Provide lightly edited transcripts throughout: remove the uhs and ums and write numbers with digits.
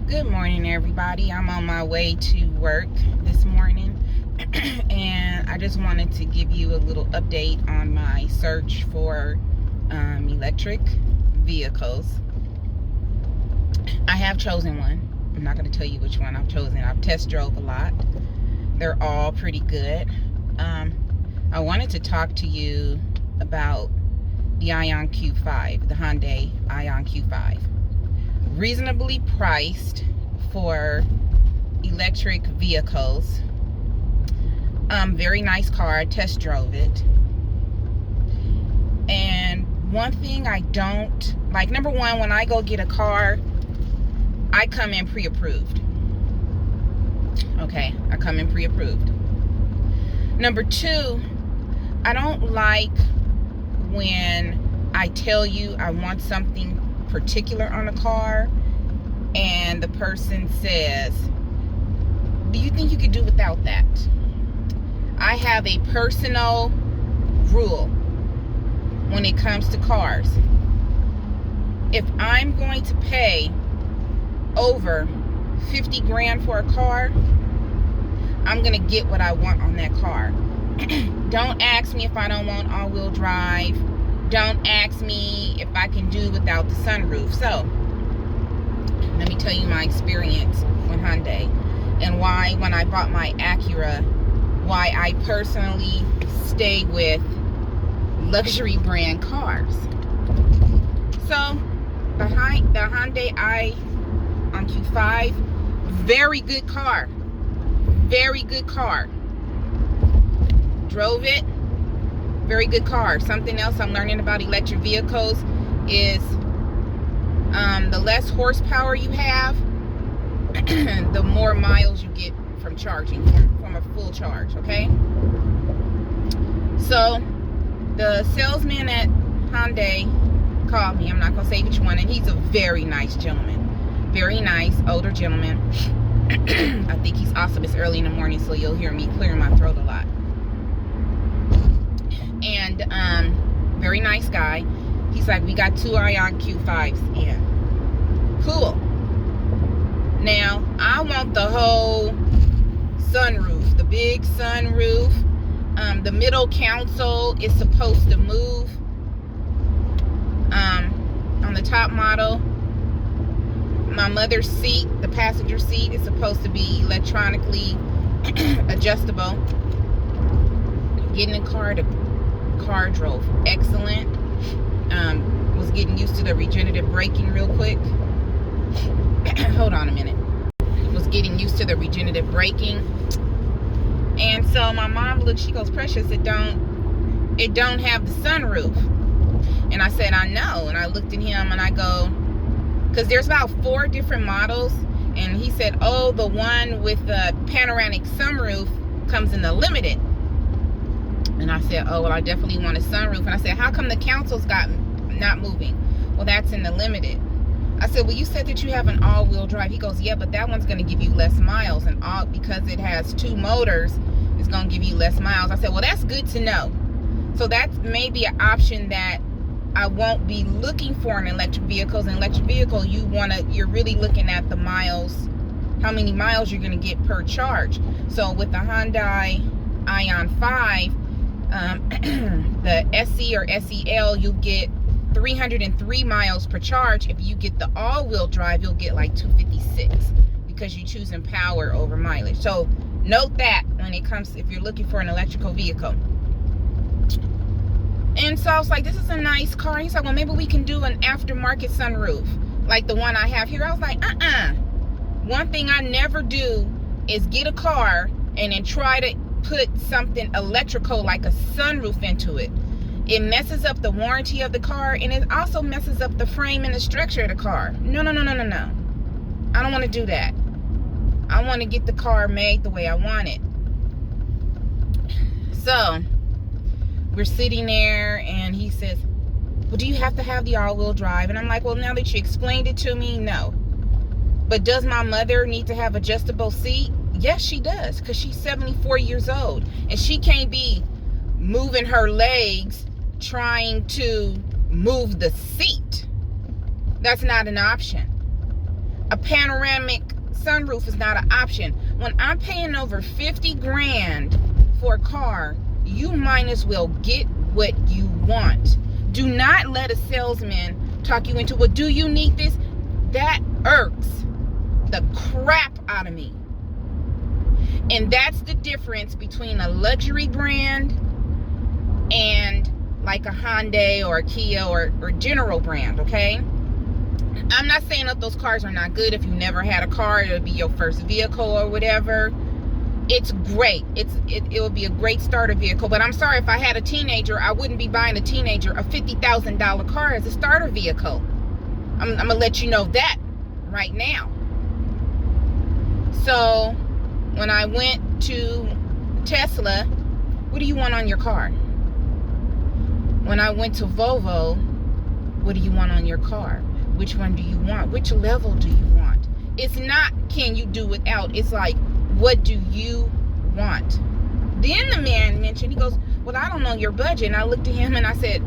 Good morning, everybody. I'm on my way to work this morning, and I just wanted to give you a little update on my search for electric vehicles. I have chosen one. I'm not going to tell you which one I've chosen. I've test drove a lot. They're all pretty good. I wanted to talk to you about the Ion Q5, the Hyundai Ion Q5. Reasonably priced for electric vehicles. Very nice car. I test drove it. And one thing I don't like, number one, when I go get a car, I come in pre-approved. Okay, I come in pre-approved. Number two, I don't like when I tell you I want something particular on a car and the person says, do you think you could do without that? I have a personal rule when it comes to cars. If I'm going to pay over 50 grand for a car, I'm gonna get what I want on that car. Don't ask me if I don't want all-wheel drive. Don't ask me if I can do without the sunroof. So, let me tell you my experience with Hyundai and why, when I bought my Acura, why I personally stay with luxury brand cars. So, the Hyundai Ion Q5, very good car. Very good car. Drove it. Very good car. Something else I'm learning about electric vehicles is the less horsepower you have, the more miles you get from charging, from a full charge, okay? So, the salesman at Hyundai called me. I'm not going to say which one, and he's a very nice gentleman. Very nice, older gentleman. I think he's awesome. It's early in the morning, so you'll hear me clearing my throat a lot. And very nice guy. He's like, we got 2 Ion Q5s in. Cool. Now, I want the whole sunroof, the big sunroof. The middle console is supposed to move. On the top model, my mother's seat, the passenger seat, is supposed to be electronically adjustable. Getting in the car drove excellent. Was getting used to the regenerative braking real quick. Hold on a minute. Was getting used to the regenerative braking. And so my mom looked, she goes, Precious, it don't have the sunroof. And I said, I know. And I looked at him and I go, because there's about 4 different models. And he said, oh, the one with the panoramic sunroof comes in the limited. And I said, oh, well, I definitely want a sunroof. And I said, how come the console's not moving? Well, that's in the limited. I said, well, you said that you have an all-wheel drive. He goes, yeah, but that one's going to give you less miles. And because it has 2 motors, it's going to give you less miles. I said, well, that's good to know. So that's maybe an option that I won't be looking for in electric vehicles. In electric vehicle, you're really looking at the miles, how many miles you're going to get per charge. So with the Hyundai Ion 5, the SE or SEL, you'll get 303 miles per charge. If you get the all-wheel drive, you'll get like 256 because you're choosing power over mileage. So note that when it comes, if you're looking for an electrical vehicle. And so I was like, this is a nice car. He's like, well, maybe we can do an aftermarket sunroof like the one I have here. I was like, One thing I never do is get a car and then try to put something electrical like a sunroof into it. It messes up the warranty of the car, and it also messes up the frame and the structure of the car. No. I don't want to do that. I want to get the car made the way I want it. So we're sitting there and he says, well, do you have to have the all-wheel drive? And I'm like, well, now that you explained it to me, no. But does my mother need to have adjustable seat? Yes, she does, because she's 74 years old and she can't be moving her legs trying to move the seat. That's not an option. a panoramic sunroof is not an option. When I'm paying over 50 grand for a car, you might as well get what you want. Do not let a salesman talk you into, well, do you need this? That irks the crap out of me. And that's the difference between a luxury brand and like a Hyundai or a Kia or general brand, okay? I'm not saying that those cars are not good. If you never had a car, it'll be your first vehicle or whatever. It's great. It will be a great starter vehicle. But I'm sorry, if I had a teenager, I wouldn't be buying a teenager a $50,000 car as a starter vehicle. I'm going to let you know that right now. So when I went to Tesla, what do you want on your car? When I went to Volvo, what do you want on your car? Which one do you want? Which level do you want? It's not, can you do without? It's like, what do you want? Then the man mentioned, he goes, well, I don't know your budget. And I looked at him and I said,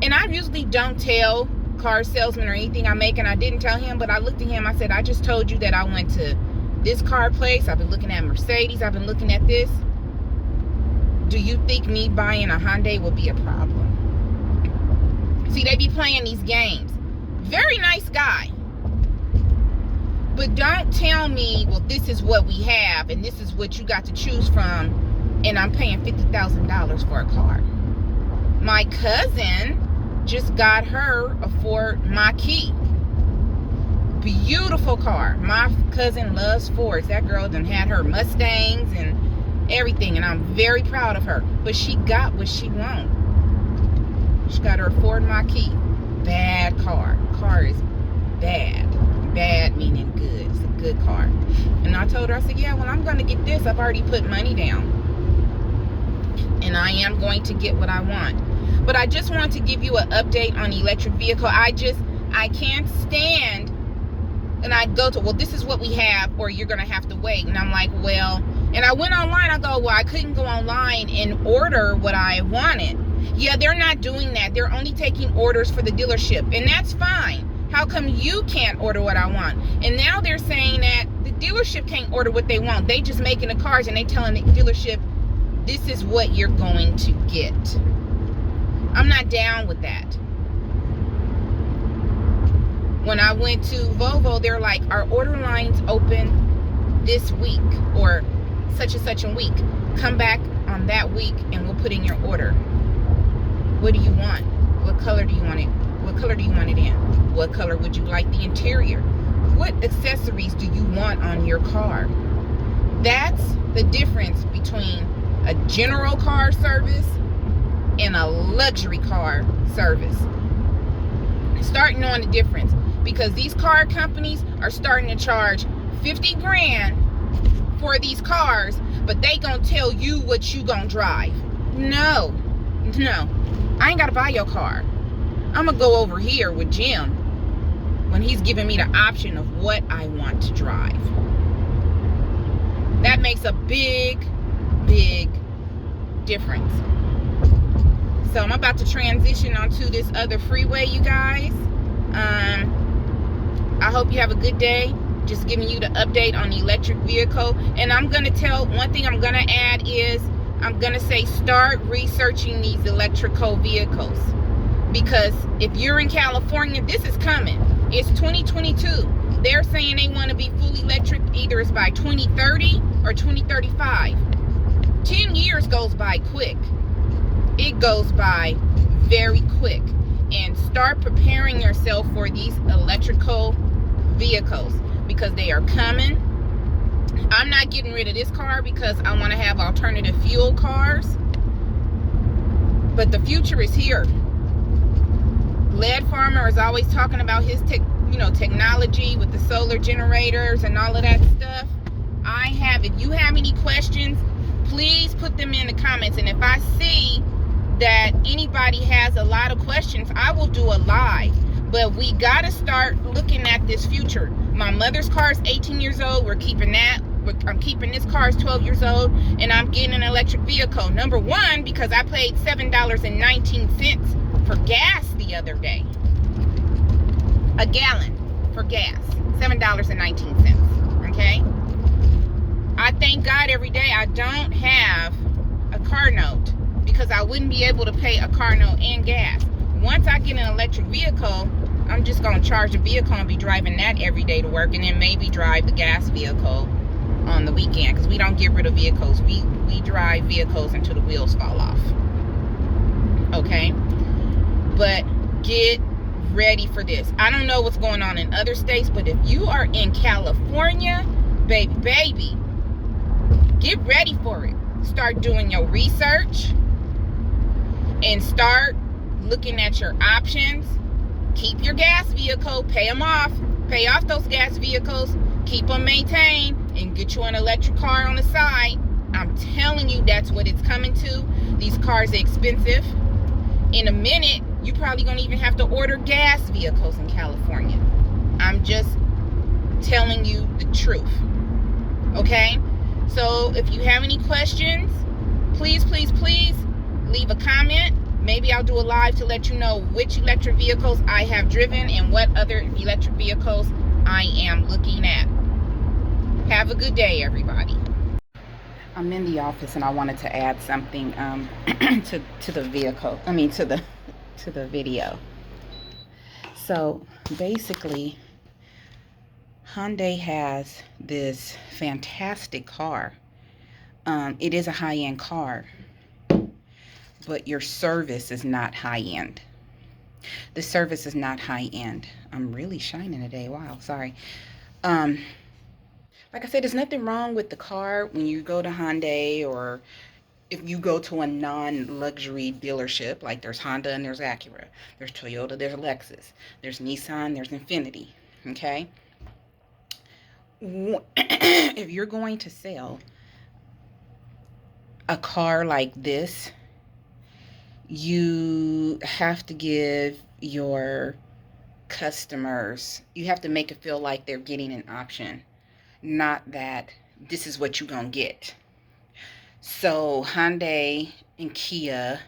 and I usually don't tell car salesmen or anything I make, and I didn't tell him, but I looked at him, I said, I just told you that I went to this car place. I've been looking at Mercedes. I've been looking at this. Do you think me buying a Hyundai will be a problem? See, they be playing these games. Very nice guy. But don't tell me, well, this is what we have and this is what you got to choose from, and I'm paying $50,000 for a car. My cousin just got her a Ford Mach-E. Beautiful car. My cousin loves Fords. That girl done had her Mustangs and everything, and I'm very proud of her. But she got what she wanted. She got her Ford Mach-E. Bad car. Car is bad. Bad meaning good. It's a good car. And I told her, I said, yeah, well, I'm going to get this. I've already put money down. And I am going to get what I want. But I just want to give you an update on electric vehicle. I can't stand, and I go to, well, this is what we have, or you're going to have to wait. And I'm like, well, and I went online. I go, well, I couldn't go online and order what I wanted. Yeah, they're not doing that. They're only taking orders for the dealership, and that's fine. How come you can't order what I want? And now they're saying that the dealership can't order what they want. They just making the cars, and they telling the dealership, this is what you're going to get. I'm not down with that. When I went to Volvo, they're like, our order line's open this week, or such and such a week. Come back on that week and we'll put in your order. What do you want? What color do you want it? What color do you want it in? What color would you like the interior? What accessories do you want on your car? That's the difference between a general car service and a luxury car service. Start knowing the difference, because these car companies are starting to charge 50 grand for these cars, but they gonna tell you what you gonna drive. No, I ain't gotta buy your car. I'm gonna go over here with Jim when he's giving me the option of what I want to drive. That makes a big difference. So I'm about to transition onto this other freeway, you guys. I hope you have a good day. Just giving you the update on the electric vehicle. And I'm going to tell, one thing I'm going to add is, I'm going to say start researching these electrical vehicles. Because if you're in California, this is coming. It's 2022. They're saying they want to be fully electric, either it's by 2030 or 2035. 10 years goes by quick. It goes by very quick. And start preparing yourself for these electrical vehicles, because they are coming. I'm not getting rid of this car because I want to have alternative fuel cars. But the future is here. Lead Farmer is always talking about his technology with the solar generators and all of that stuff. I have. If you have any questions, please put them in the comments. And if I see that anybody has a lot of questions, I will do a live. But we got to start looking at this future. My mother's car is 18 years old. We're keeping that. I'm keeping this car is 12 years old. And I'm getting an electric vehicle. Number one, because I paid $7.19 for gas the other day. A gallon for gas. $7.19. Okay? I thank God every day I don't have a car note, because I wouldn't be able to pay a car note and gas. Once I get an electric vehicle, I'm just going to charge the vehicle and be driving that every day to work, and then maybe drive the gas vehicle on the weekend, because we don't get rid of vehicles. We drive vehicles until the wheels fall off. Okay? But get ready for this. I don't know what's going on in other states, but if you are in California, baby, get ready for it. Start doing your research and start looking at your options. Keep your gas vehicle, pay them off. Pay off those gas vehicles, keep them maintained, and get you an electric car on the side. I'm telling you, that's what it's coming to. These cars are expensive. In a minute, you probably gonna even have to order gas vehicles in California. I'm just telling you the truth. Okay? So if you have any questions, please leave a comment. Maybe I'll do a live to let you know which electric vehicles I have driven and what other electric vehicles I am looking at. Have a good day, everybody. I'm in the office and I wanted to add something to the vehicle. To the video. So basically, Hyundai has this fantastic car. It is a high-end car, but your service is not high-end. The service is not high-end. I'm really shining today. Wow, sorry. Like I said, there's nothing wrong with the car when you go to Hyundai, or if you go to a non-luxury dealership, like there's Honda and there's Acura, there's Toyota, there's Lexus, there's Nissan, there's Infiniti, okay? If you're going to sell a car like this, you have to give your customers, you have to make it feel like they're getting an option, not that this is what you're gonna get. So Hyundai and Kia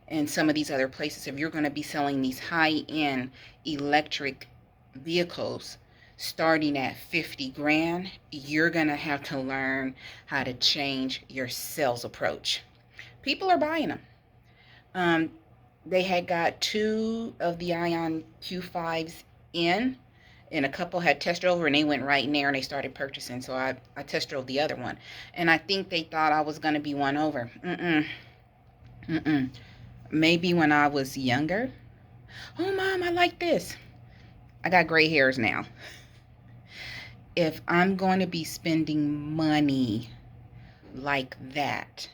and some of these other places, if you're going to be selling these high-end electric vehicles starting at 50 grand, you're going to have to learn how to change your sales approach. People are buying them. They had got 2 of the Ion Q5s in, and a couple had test drove, and they went right in there and they started purchasing. So I test drove the other one, and I think they thought I was going to be won over. Maybe when I was younger. Oh, Mom, I like this. I got gray hairs now. If I'm going to be spending money like that,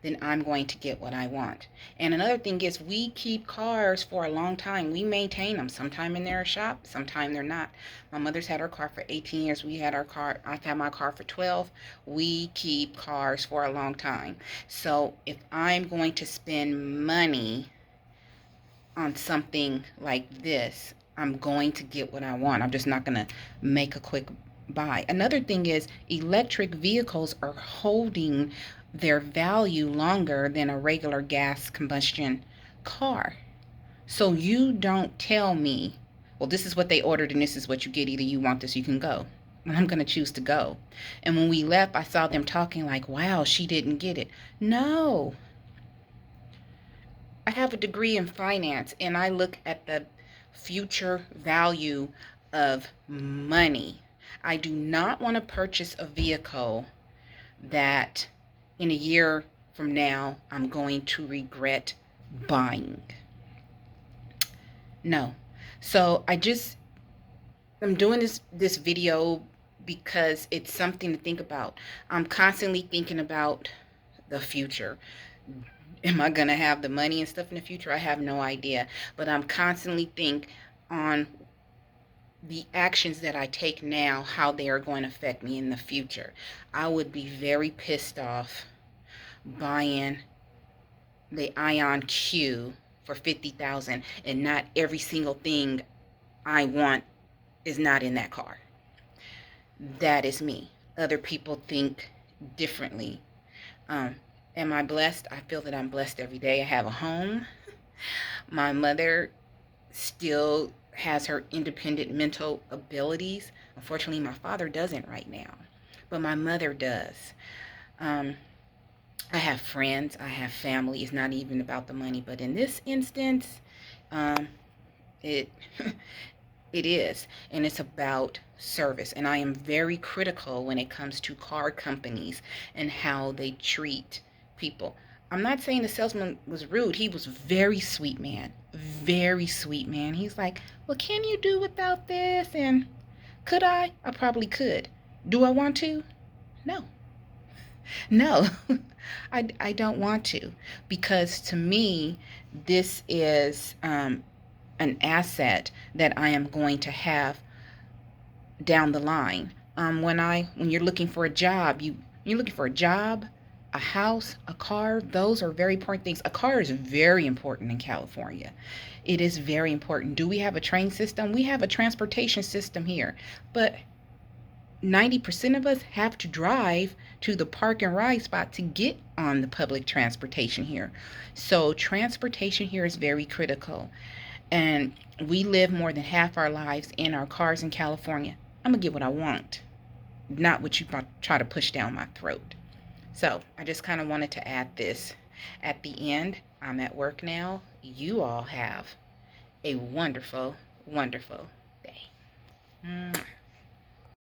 then I'm going to get what I want. And another thing is, we keep cars for a long time. We maintain them. Sometime in their shop, sometime they're not. My mother's had her car for 18 years. I've had my car for 12. We keep cars for a long time. So if I'm going to spend money on something like this, I'm going to get what I want. I'm just not going to make a quick buy. Another thing is, electric vehicles are holding their value longer than a regular gas combustion car. So you don't tell me, well, this is what they ordered and this is what you get. Either you want this, you can go. And I'm going to choose to go. And when we left, I saw them talking like, wow, she didn't get it. No. I have a degree in finance, and I look at the future value of money. I do not want to purchase a vehicle that in a year from now I'm going to regret buying. No. So I'm doing this video because it's something to think about. I'm constantly thinking about the future. Am I going to have the money and stuff in the future? I have no idea. But I'm constantly thinking on the actions that I take now, how they are going to affect me in the future. I would be very pissed off buying the Ion Q for $50,000 and not every single thing I want is not in that car. That is me. Other people think differently. Am I blessed? I feel that I'm blessed every day. I have a home. My mother still has her independent mental abilities. Unfortunately, my father doesn't right now, but my mother does. Um, I have friends, I have family. It's not even about the money, but in this instance, um, it it is, and it's about service. And I am very critical when it comes to car companies and how they treat people. I'm not saying the salesman was rude. He was very sweet man. Very sweet man. He's like, "Well, can you do without this?" And could I? I probably could. Do I want to? No. No. I don't want to, because to me this is an asset that I am going to have down the line. When you're looking for a job, you're looking for a job, a house, a car. Those are very important things. A car is very important in California. It is very important. Do we have a train system? We have a transportation system here, but 90% of us have to drive to the park and ride spot to get on the public transportation here. So transportation here is very critical. And we live more than half our lives in our cars in California. I'm going to get what I want, not what you try to push down my throat. So I just kind of wanted to add this at the end. I'm at work now. You all have a wonderful, wonderful day. Mwah.